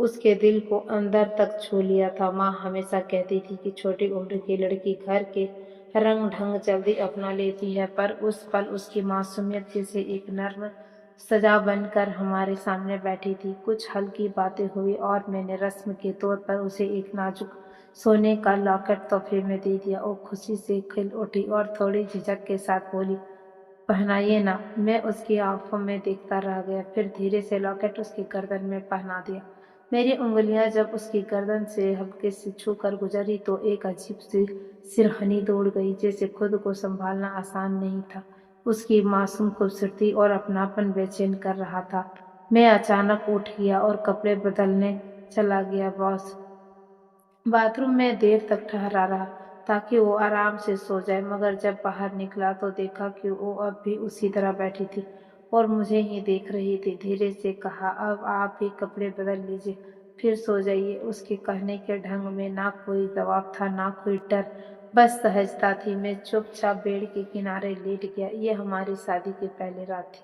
اس کے دل کو اندر تک چھو لیا تھا۔ ماں ہمیشہ کہتی تھی کہ چھوٹی عمر کی لڑکی گھر کے رنگ ڈھنگ جلدی اپنا لیتی ہے، پر اس پل اس کی معصومیت جیسے ایک نرم سجا بن کر ہمارے سامنے بیٹھی تھی۔ کچھ ہلکی باتیں ہوئی اور میں نے رسم کے طور پر اسے ایک نازک سونے کا لاکٹ تحفے میں دے دیا۔ وہ خوشی سے کھل اٹھی اور تھوڑی جھجک کے ساتھ بولی، پہنائیے نا۔ میں اس کی آنکھوں میں دیکھتا رہ گیا، پھر دھیرے سے لاکٹ اس کی گردن میں پہنا دیا۔ میری انگلیاں جب اس کی گردن سے ہلکے سے چھو کر گزری تو ایک عجیب سی سرہنی دوڑ گئی، جیسے خود کو سنبھالنا آسان نہیں تھا۔ اس کی معصوم خوبصورتی اور اپناپن بے چین کر رہا تھا۔ میں اچانک اٹھ گیا اور کپڑے بدلنے چلا گیا۔ باتھ روم میں دیر تک ٹھہرا رہا تاکہ وہ آرام سے سو جائے، مگر جب باہر نکلا تو دیکھا کہ وہ اب بھی اسی طرح بیٹھی تھی اور مجھے ہی دیکھ رہی تھی۔ دھیرے سے کہا، اب آپ بھی کپڑے بدل لیجیے، پھر سو جائیے۔ اس کے کہنے کے ڈھنگ میں نہ کوئی دباؤ تھا، نہ کوئی ڈر، بس سہجتا تھی۔ میں چپ چاپ بیڈ کے کنارے لیٹ گیا۔ یہ ہماری شادی کی پہلی رات تھی۔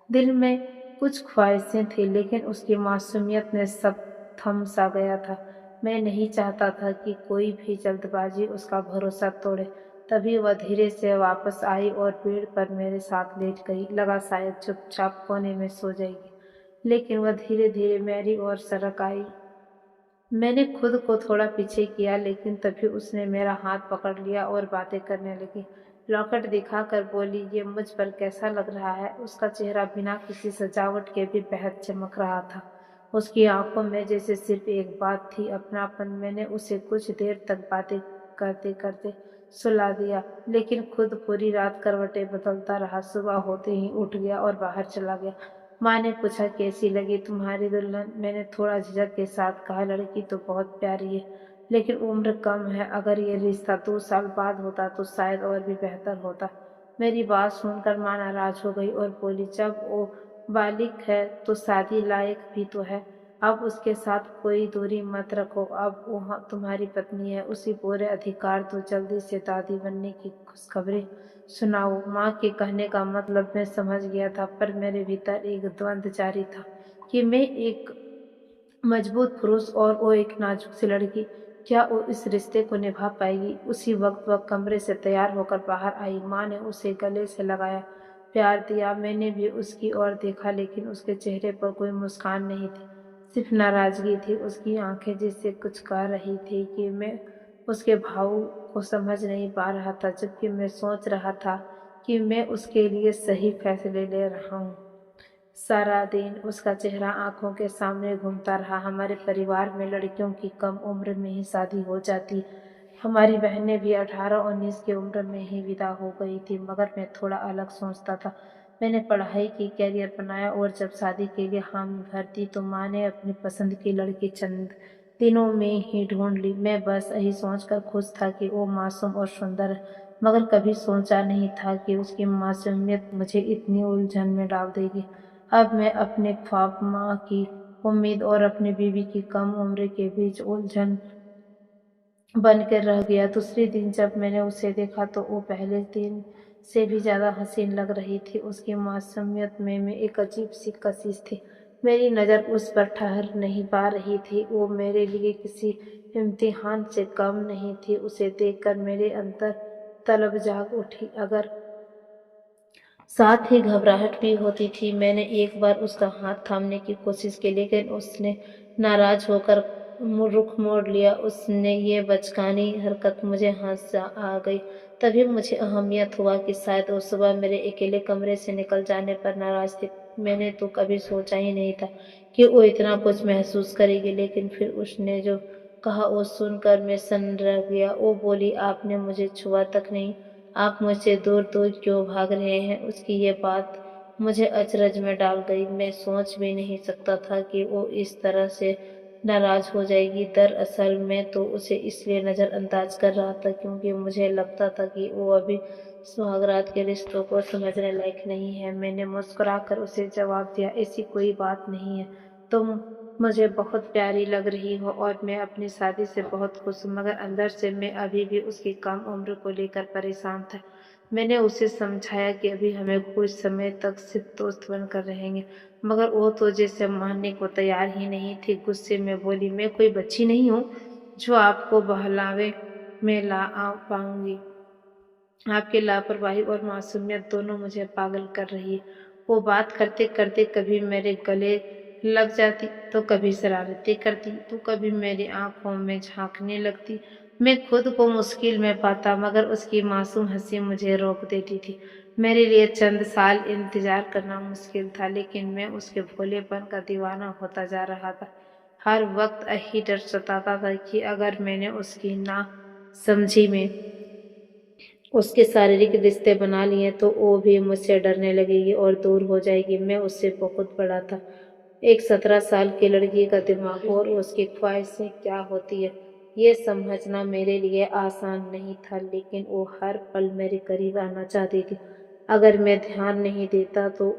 دل میں کچھ خواہشیں تھیں، لیکن اس کی معصومیت نے سب تھم سا گیا تھا۔ میں نہیں چاہتا تھا کہ کوئی بھی جلد بازی اس کا بھروسہ توڑے۔ تبھی وہ دھیرے سے واپس آئی اور بیڈ پر میرے ساتھ لیٹ گئی۔ لگا شاید چپ چاپ کونے میں سو جائے گی، لیکن وہ دھیرے دھیرے میری اور سرک آئی۔ میں نے خود کو تھوڑا پیچھے کیا، لیکن تبھی اس نے میرا ہاتھ پکڑ لیا اور باتیں کرنے لگی۔ لاکٹ دکھا کر بولی، یہ مجھ پر کیسا لگ رہا ہے؟ اس کا چہرہ بنا کسی سجاوٹ کے بھی بہت چمک رہا تھا۔ اس کی آنکھوں میں جیسے صرف ایک بات تھی، اپناپن۔ میں نے اسے کچھ دیر تک باتیں کرتے کرتے سلا دیا، لیکن خود پوری رات کروٹیں بدلتا رہا۔ صبح ہوتے ہی اٹھ گیا اور باہر چلا گیا۔ ماں نے پوچھا، کیسی لگی تمہاری دلہن؟ میں نے تھوڑا جھجک کے ساتھ کہا، لڑکی تو بہت پیاری ہے، لیکن عمر کم ہے۔ اگر یہ رشتہ 2 سال بعد ہوتا تو شاید اور بھی بہتر ہوتا۔ میری بات سن کر ماں ناراض ہو گئی اور بولی، جب وہ بالغ ہے تو شادی لائق بھی تو ہے۔ اب اس کے ساتھ کوئی دوری مت رکھو۔ اب وہ تمہاری پتنی ہے، اسے پورے ادھیکار دو۔ جلدی سے دادی بننے کی خوشخبری سناؤ۔ ماں کے کہنے کا مطلب میں سمجھ گیا تھا، پر میرے بھیتر ایک دوند جاری تھا کہ میں ایک مضبوط پروش اور وہ ایک نازک سی لڑکی، کیا وہ اس رشتے کو نبھا پائے گی؟ اسی وقت وہ کمرے سے تیار ہو کر باہر آئی۔ ماں نے اسے گلے سے لگایا، پیار دیا۔ میں نے بھی اس کی اور دیکھا، لیکن اس کے چہرے پر کوئی مسکان نہیں تھی، صرف ناراضگی تھی۔ اس کی آنکھیں جیسے کچھ کہہ رہی تھی کہ میں اس کے بھاؤ کو سمجھ نہیں پا رہا تھا، جبکہ میں سوچ رہا تھا کہ میں اس کے لیے صحیح فیصلے لے رہا ہوں۔ سارا دن اس کا چہرہ آنکھوں کے سامنے گھومتا رہا۔ ہمارے پریوار میں لڑکیوں کی کم عمر میں ہی شادی ہو جاتی، ہماری بہنیں بھی 18-19 کی عمر میں ہی ودا ہو گئی تھی، مگر میں تھوڑا الگ سوچتا تھا۔ میں نے پڑھائی کی، کیریئر بنایا اور جب شادی کے لیے حامی بھر دی تو ماں نے اپنی پسند کی لڑکی چند دنوں میں ہی ڈھونڈ لی۔ میں بس یہی سوچ کر خوش تھا کہ وہ معصوم اور سندر ہے، مگر کبھی سوچا نہیں تھا کہ اس کی معصومیت مجھے اتنی الجھن میں ڈال دے گی۔ اب میں اپنے خواب، ماں کی امید اور اپنی بیوی کی کم عمری کے بیچ الجھن بن کر رہ گیا۔ دوسرے دن جب میں نے اسے دیکھا تو وہ پہلے دن سے بھی زیادہ حسین لگ رہی تھی۔ اس کی معصومیت میں ایک عجیب سی کشش تھی۔ میری نظر اس پر ٹھہر نہیں پا رہی تھی۔ وہ میرے لیے کسی امتحان سے کم نہیں تھی۔ اسے دیکھ کر میرے اندر طلب جاگ اٹھی، اگر ساتھ ہی گھبراہٹ بھی ہوتی تھی۔ میں نے ایک بار اس کا ہاتھ تھامنے کی کوشش کی، لیکن اس نے ناراض ہو کر رخ موڑ لیا۔ اس نے یہ بچکانی حرکت مجھے ہنسی آ گئی۔ تبھی مجھے اہمیت ہوا کہ شاید وہ صبح میرے اکیلے کمرے سے نکل جانے پر ناراض تھی۔ میں نے تو کبھی سوچا ہی نہیں تھا کہ وہ اتنا کچھ محسوس کرے گی، لیکن پھر اس نے جو کہا وہ سن کر میں سن رہ گیا۔ وہ بولی، آپ نے مجھے چھوا تک نہیں، آپ مجھ سے دور دور کیوں بھاگ رہے ہیں؟ اس کی یہ بات مجھے اچرج میں ڈال گئی۔ میں سوچ بھی نہیں سکتا تھا کہ وہ اس طرح سے ناراض ہو جائے گی۔ دراصل میں تو اسے اس لیے نظر انداز کر رہا تھا کیونکہ مجھے لگتا تھا کہ وہ ابھی سہاگرات کے رشتوں کو سمجھنے لائق نہیں ہے۔ میں نے مسکرا کر اسے جواب دیا، ایسی کوئی بات نہیں ہے، تم مجھے بہت پیاری لگ رہی ہو اور میں اپنی شادی سے بہت خوش ہوں، مگر اندر سے میں ابھی بھی اس کی کم عمر کو لے کر پریشان تھا۔ میں نے اسے سمجھایا کہ ابھی ہمیں کچھ سمے تک صرف دوست بن کر رہیں گے، مگر وہ تو جیسے ماننے کو تیار ہی نہیں تھی۔ غصے میں بولی، میں کوئی بچی نہیں ہوں جو آپ کو بہلاوے میں لا پاؤں گی۔ آپ کی لاپرواہی اور معصومیت دونوں مجھے پاگل کر رہی ہے۔ وہ بات کرتے کرتے کبھی میرے گلے لگ جاتی تو کبھی شرارتیں کرتی تو کبھی میری آنکھوں میں جھانکنے لگتی۔ میں خود کو مشکل میں پاتا، مگر اس کی معصوم ہنسی مجھے روک دیتی تھی۔ میرے لیے چند سال انتظار کرنا مشکل تھا، لیکن میں اس کے بھولے پن کا دیوانہ ہوتا جا رہا تھا۔ ہر وقت یہی ڈر ستاتا تھا کہ اگر میں نے اس کی نا سمجھی میں اس کے شاریرک رشتے بنا لیے تو وہ بھی مجھ سے ڈرنے لگے گی اور دور ہو جائے گی۔ میں اس سے بہت بڑا تھا۔ ایک 17 سال کی لڑکی کا دماغ اور اس کی خواہشیں کیا ہوتی ہے یہ سمجھنا میرے لیے آسان نہیں تھا، لیکن وہ ہر پل میرے قریب آنا چاہتی تھی۔ اگر میں دھیان نہیں دیتا تو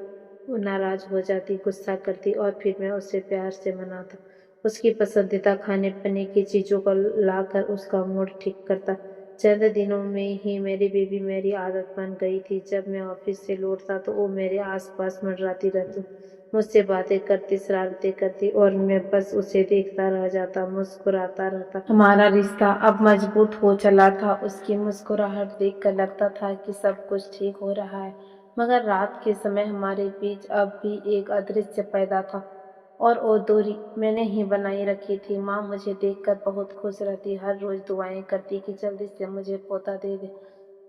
وہ ناراض ہو جاتی، غصہ کرتی اور پھر میں اسے پیار سے مناتا، اس کی پسندیدہ کھانے پینے کی چیزوں کو لا کر اس کا موڈ ٹھیک کرتا۔ چند دنوں میں ہی میری بیوی میری عادت بن گئی تھی۔ جب میں آفس سے لوٹتا تو وہ میرے آس پاس منڈراتی رہتی، مجھ سے باتیں کرتی، شرارتیں کرتی اور میں بس اسے دیکھتا رہ جاتا، مسکراتا رہتا۔ ہمارا رشتہ اب مضبوط ہو چلا تھا۔ اس کی مسکراہٹ دیکھ کر لگتا تھا کہ سب کچھ ٹھیک ہو رہا ہے، مگر رات کے سمے ہمارے بیچ اب بھی ایک ادرشیہ پیدا تھا، اور وہ دوری میں نے ہی بنائی رکھی تھی۔ ماں مجھے دیکھ کر بہت خوش رہتی، ہر روز دعائیں کرتی کہ جلدی سے مجھے پوتا دے دے۔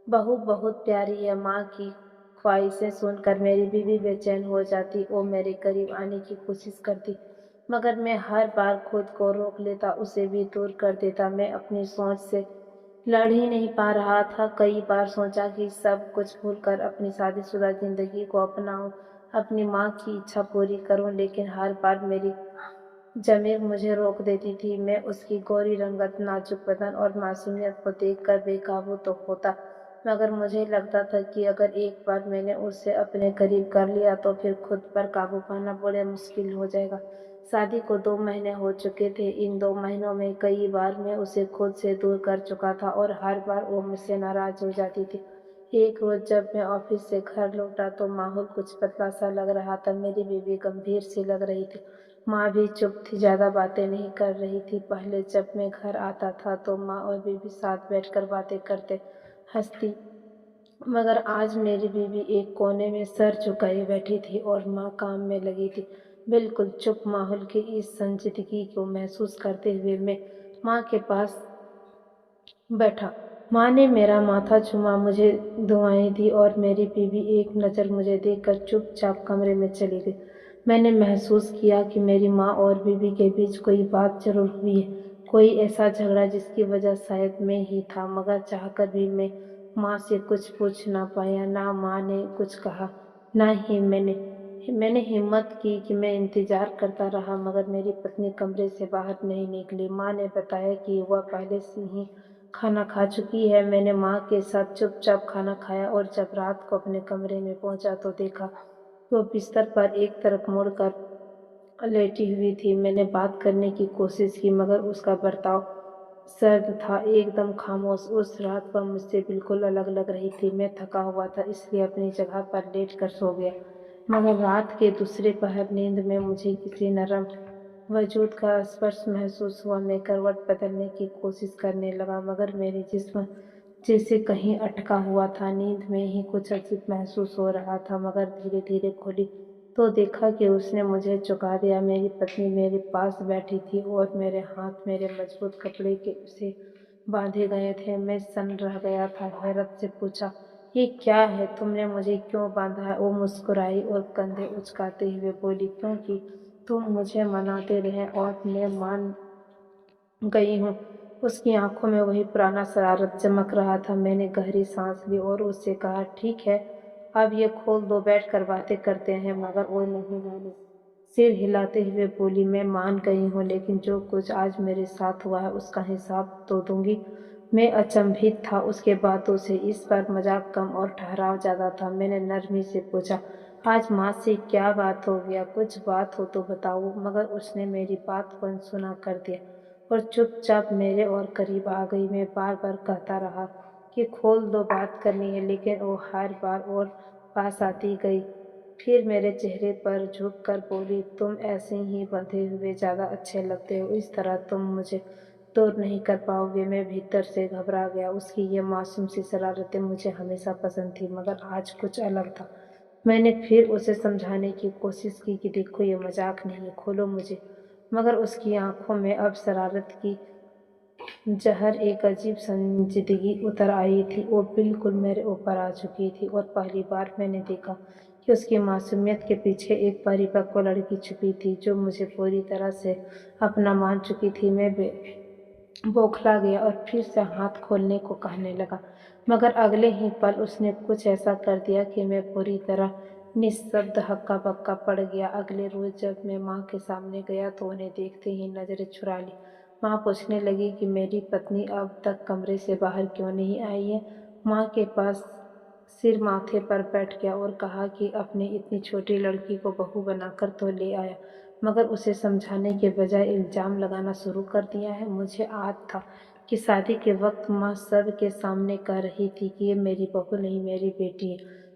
بہو بہت پیاری ہے۔ ماں کی خواہشیں سن کر میری بیوی بے چین ہو جاتی، وہ میرے قریب آنے کی کوشش کرتی، مگر میں ہر بار خود کو روک لیتا، اسے بھی دور کر دیتا۔ میں اپنی سوچ سے لڑ ہی نہیں پا رہا تھا۔ کئی بار سوچا کہ سب کچھ بھول کر اپنی شادی شدہ زندگی کو اپناؤں، اپنی ماں کی اچھا پوری کروں، لیکن ہر بار میری ضمیر مجھے روک دیتی تھی۔ میں اس کی گوری رنگت، نازک بدن اور معصومیت کو دیکھ کر بے قابو تو ہوتا، مگر مجھے لگتا تھا کہ اگر ایک بار میں نے اسے اپنے قریب کر لیا تو پھر خود پر قابو پانا بڑے مشکل ہو جائے گا۔ شادی کو 2 مہینے ہو چکے تھے۔ ان 2 مہینوں میں کئی بار میں اسے خود سے دور کر چکا تھا اور ہر بار وہ مجھ سے ناراض ہو جاتی تھی۔ ایک روز جب میں آفس سے گھر لوٹا تو ماحول کچھ بدلا سا لگ رہا تھا۔ میری بیوی گمبھیر سی لگ رہی تھی، ماں بھی چپ تھی، زیادہ باتیں نہیں کر رہی تھی۔ پہلے جب میں گھر آتا تھا تو ماں اور بیوی ساتھ بیٹھ کر باتیں کرتے، ہنستی، مگر آج میری بیوی ایک کونے میں سر جھکائے بیٹھی تھی اور ماں کام میں لگی تھی۔ بالکل چپ ماحول کی اس سنجیدگی کو محسوس کرتے ہوئے میں ماں کے پاس بیٹھا۔ ماں نے میرا ماتھا چوما، مجھے دعائیں دی اور میری بیوی ایک نظر مجھے دیکھ کر چپ چاپ کمرے میں چلی گئی۔ میں نے محسوس کیا کہ میری ماں اور بیوی کے بیچ کوئی بات ضرور ہوئی ہے، کوئی ایسا جھگڑا جس کی وجہ شاید میں ہی تھا، مگر چاہ کر بھی میں ماں سے کچھ پوچھ نہ پایا۔ نہ ماں نے کچھ کہا، نہ ہی میں نے ہمت کی کہ میں انتظار کرتا رہا، مگر میری پتنی کمرے سے باہر نہیں نکلی۔ ماں نے بتایا کہ وہ پہلے سے ہی کھانا کھا چکی ہے۔ میں نے ماں کے ساتھ چپ چاپ کھانا کھایا اور جب رات کو اپنے کمرے میں پہنچا تو دیکھا وہ بستر پر ایک طرف مڑ کر لیٹی ہوئی تھی۔ میں نے بات کرنے کی کوشش کی، مگر اس کا برتاؤ سرد تھا، ایک دم خاموش۔ اس رات وہ مجھ سے بالکل الگ لگ رہی تھی۔ میں تھکا ہوا تھا، اس لیے اپنی جگہ پر لیٹ کر سو گیا، مگر رات کے دوسرے پہر نیند میں مجھے کسی نرم وجود کا اسپرش محسوس ہوا۔ میں کروٹ بدلنے کی کوشش کرنے لگا، مگر میرا جسم جیسے کہیں اٹکا ہوا تھا۔ نیند میں ہی کچھ عجیب محسوس ہو رہا تھا، مگر دھیرے دھیرے کھلی تو دیکھا کہ اس نے مجھے چکا دیا۔ میری پتنی میرے پاس بیٹھی تھی اور میرے ہاتھ میرے مضبوط کپڑے سے باندھے گئے تھے۔ میں سن رہ گیا تھا، حیرت سے پوچھا، یہ کیا ہے؟ تم نے مجھے کیوں باندھا ہے؟ وہ مسکرائی اور کندھے اچکاتے ہوئے بولی، کیونکہ تم مجھے مناتے رہے اور میں مان گئی ہوں۔ اس کی آنکھوں میں وہی پرانا شرارت چمک رہا تھا۔ میں نے گہری سانس لی اور اس سے کہا، ٹھیک ہے، اب یہ کھول دو، بیٹھ کر باتیں کرتے ہیں، مگر وہ نہیں مانی۔ سر ہلاتے ہوئے بولی، میں مان گئی ہوں، لیکن جو کچھ آج میرے ساتھ ہوا ہے اس کا حساب تو دوں گی۔ میں اچنبھت تھا، اس کے باتوں سے اس پر مذاق کم اور ٹھہراؤ زیادہ تھا۔ میں نے نرمی سے پوچھا، آج ماں سے کیا بات ہو گیا؟ کچھ بات ہو تو بتاؤ۔ مگر اس نے میری بات کو انسنا کر دیا اور چپ چاپ میرے اور قریب آ گئی۔ میں بار بار کہتا رہا کہ کھول دو، بات کرنی ہے، لیکن وہ ہر بار اور پاس آتی گئی۔ پھر میرے چہرے پر جھک کر بولی، تم ایسے ہی بندھے ہوئے زیادہ اچھے لگتے ہو، اس طرح تم مجھے دور نہیں کر پاؤ گے۔ میں بھیتر سے گھبرا گیا۔ اس کی یہ معصوم سی شرارتیں مجھے ہمیشہ پسند تھیں، مگر آج کچھ الگ تھا۔ میں نے پھر اسے سمجھانے کی کوشش کی کہ دیکھو، یہ مذاق نہیں ہے، کھولو مجھے۔ مگر اس کی آنکھوں میں اب شرارت کی جہر ایک عجیب سنجیدگی اتر آئی تھی۔ وہ بالکل میرے اوپر آ چکی تھی اور پہلی بار میں نے دیکھا کہ اس کی معصومیت کے پیچھے ایک پریپکو لڑکی چھپی تھی جو مجھے پوری طرح سے اپنا مان چکی تھی۔ میں بوکھلا گیا اور پھر سے ہاتھ کھولنے کو کہنے لگا، مگر اگلے ہی پل اس نے کچھ ایسا کر دیا کہ میں پوری طرح نشبد ہکا بکا پڑ گیا۔ اگلے روز جب میں ماں کے سامنے گیا تو انہیں دیکھتے ہی نظریں چرا لی۔ ماں پوچھنے لگی کہ میری پتنی اب تک کمرے سے باہر کیوں نہیں آئی ہے؟ ماں کے پاس سر ماتھے پر بیٹھ گیا اور کہا کہ اپنی اتنی چھوٹی لڑکی کو بہو بنا کر تو لے آیا، مگر اسے سمجھانے کے بجائے الزام لگانا شروع کر دیا ہے۔ مجھے یاد تھا کہ شادی کے وقت ماں سب کے سامنے کہہ رہی تھی کہ یہ میری بہو نہیں، میری بیٹی ہے،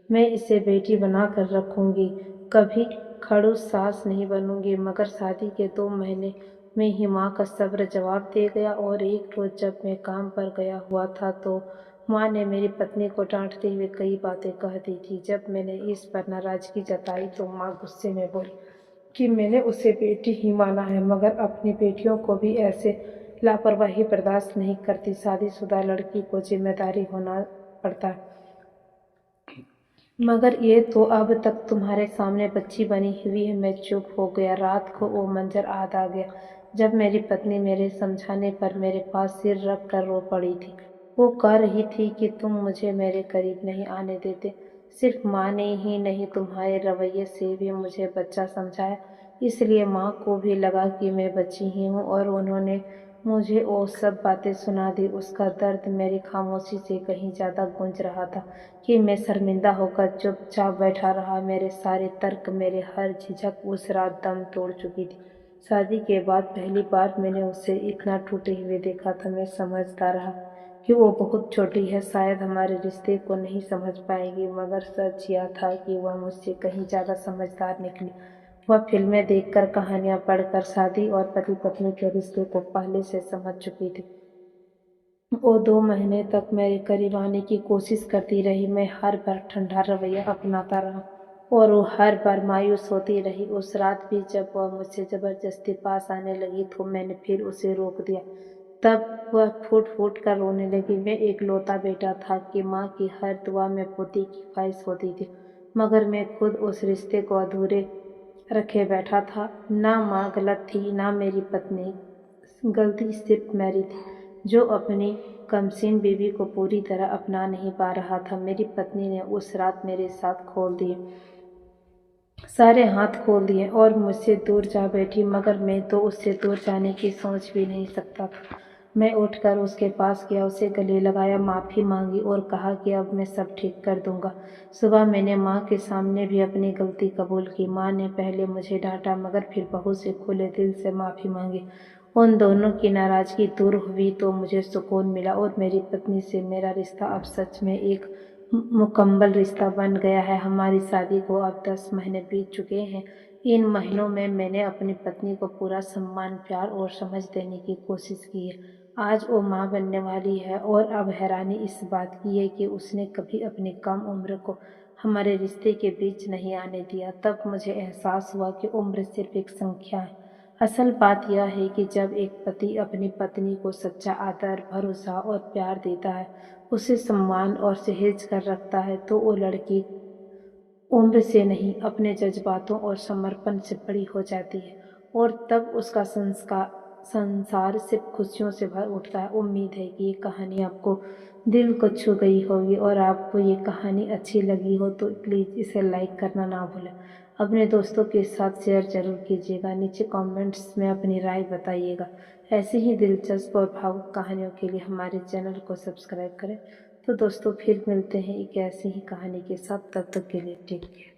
میں اسے بیٹی بنا کر رکھوں گی، کبھی کھڑوس ساس نہیں بنوں گی۔ مگر شادی کے 2 مہینے میں ہی ماں کا صبر جواب دے گیا، اور ایک روز جب میں کام پر گیا ہوا تھا تو ماں نے میری پتنی کو ڈانٹتے ہوئے کئی باتیں کہہ دی تھیں۔ جب میں نے اس پر ناراضگی جتائی تو ماں غصے میں بولی کہ میں نے اسے بیٹی ہی مانا ہے، مگر اپنی بیٹیوں کو بھی ایسے لاپرواہی برداشت نہیں کرتی۔ شادی شدہ لڑکی کو ذمہ داری ہونا پڑتا ہے، مگر یہ تو اب تک تمہارے سامنے بچی بنی ہوئی ہے۔ میں چپ ہو گیا۔ رات کو وہ منظر یاد آ گیا جب میری پتنی میرے سمجھانے پر میرے پاس سر رکھ کر رو پڑی تھی۔ وہ کہہ رہی تھی کہ تم مجھے میرے قریب نہیں آنے دیتے۔ صرف ماں نے ہی نہیں، تمہارے رویے سے بھی مجھے بچہ سمجھا ہے۔ اس لیے ماں کو بھی لگا کہ میں بچی ہی ہوں، اور انہوں نے مجھے وہ سب باتیں سنا دی۔ اس کا درد میری خاموشی سے کہیں زیادہ گونج رہا تھا کہ میں شرمندہ ہو کر چپ چاپ بیٹھا رہا۔ میرے سارے ترک، میری ہر جھجک اس رات دم توڑ چکی تھی۔ شادی کے بعد پہلی بار میں نے اسے اتنا ٹوٹے ہوئے دیکھا تھا۔ میں سمجھتا رہا کہ وہ بہت چھوٹی ہے، شاید ہمارے رشتے کو نہیں سمجھ پائے گی، مگر سچ یہ تھا کہ وہ مجھ سے کہیں زیادہ سمجھدار نکلی۔ وہ فلمیں دیکھ کر، کہانیاں پڑھ کر شادی اور پتی پتنی کے رشتے کو پہلے سے سمجھ چکی تھی۔ وہ 2 مہینے تک میرے قریب آنے کی کوشش کرتی رہی۔ میں ہر بار ٹھنڈا رویہ اپناتا رہا اور وہ ہر بار مایوس ہوتی رہی۔ اس رات بھی جب وہ مجھ سے زبردستی پاس آنے لگی تو میں نے پھر اسے روک دیا۔ تب وہ پھوٹ پھوٹ کر رونے لگی۔ میں ایک لوتا بیٹا تھا کہ ماں کی ہر دعا میں پوتی کی خواہش ہوتی تھی، مگر میں خود اس رشتے کو ادھورے رکھے بیٹھا تھا۔ نہ ماں غلط تھی، نہ میری پتنی، غلطی صرف میری تھی جو اپنی کمسین بیوی کو پوری طرح اپنا نہیں پا رہا تھا۔ میری پتنی نے اس رات میرے سارے ہاتھ کھول دیے اور مجھ سے دور جا بیٹھی، مگر میں تو اس سے دور جانے کی سوچ بھی نہیں سکتا تھا۔ میں اٹھ کر اس کے پاس گیا، اسے گلے لگایا، معافی مانگی اور کہا کہ اب میں سب ٹھیک کر دوں گا۔ صبح میں نے ماں کے سامنے بھی اپنی غلطی قبول کی۔ ماں نے پہلے مجھے ڈانٹا، مگر پھر بہو سے کھلے دل سے معافی مانگی۔ ان دونوں کی ناراضگی دور ہوئی تو مجھے سکون ملا، اور میری پتنی سے میرا رشتہ اب سچ میں ایک مکمل رشتہ بن گیا ہے۔ ہماری شادی کو اب 10 مہینے بیت چکے ہیں۔ ان مہینوں میں نے اپنی پتنی کو پورا سمان، پیار اور سمجھ دینے کی کوشش کی ہے۔ آج وہ ماں بننے والی ہے، اور اب حیرانی اس بات کی ہے کہ اس نے کبھی اپنی کم عمر کو ہمارے رشتے کے بیچ نہیں آنے دیا۔ تب مجھے احساس ہوا کہ عمر صرف ایک سنکھیا ہے۔ اصل بات یہ ہے کہ جب ایک پتی اپنی پتنی کو سچا آدر، بھروسہ اور پیار دیتا ہے، اسے سمان اور سہیج کر رکھتا ہے، تو وہ لڑکی عمر سے نہیں، اپنے جذباتوں اور سمرپن سے بڑی ہو جاتی ہے، اور تب اس کا سنسار صرف خوشیوں سے بھر اٹھتا ہے۔ امید ہے کہ یہ کہانی آپ کو دل کو چھو گئی ہوگی، اور آپ کو یہ کہانی اچھی لگی ہو تو پلیز اسے لائک کرنا نہ بھولیں۔ اپنے دوستوں کے ساتھ شیئر ضرور کیجیے گا۔ نیچے کامنٹس میں اپنی رائے بتائیے گا۔ ایسی ہی دلچسپ اور بھاوک کہانیوں کے لیے ہمارے چینل کو سبسکرائب کریں۔ تو دوستوں، پھر ملتے ہیں ایک ایسی ہی کہانی کے ساتھ، تب تک کے لیے ٹیک کیئر۔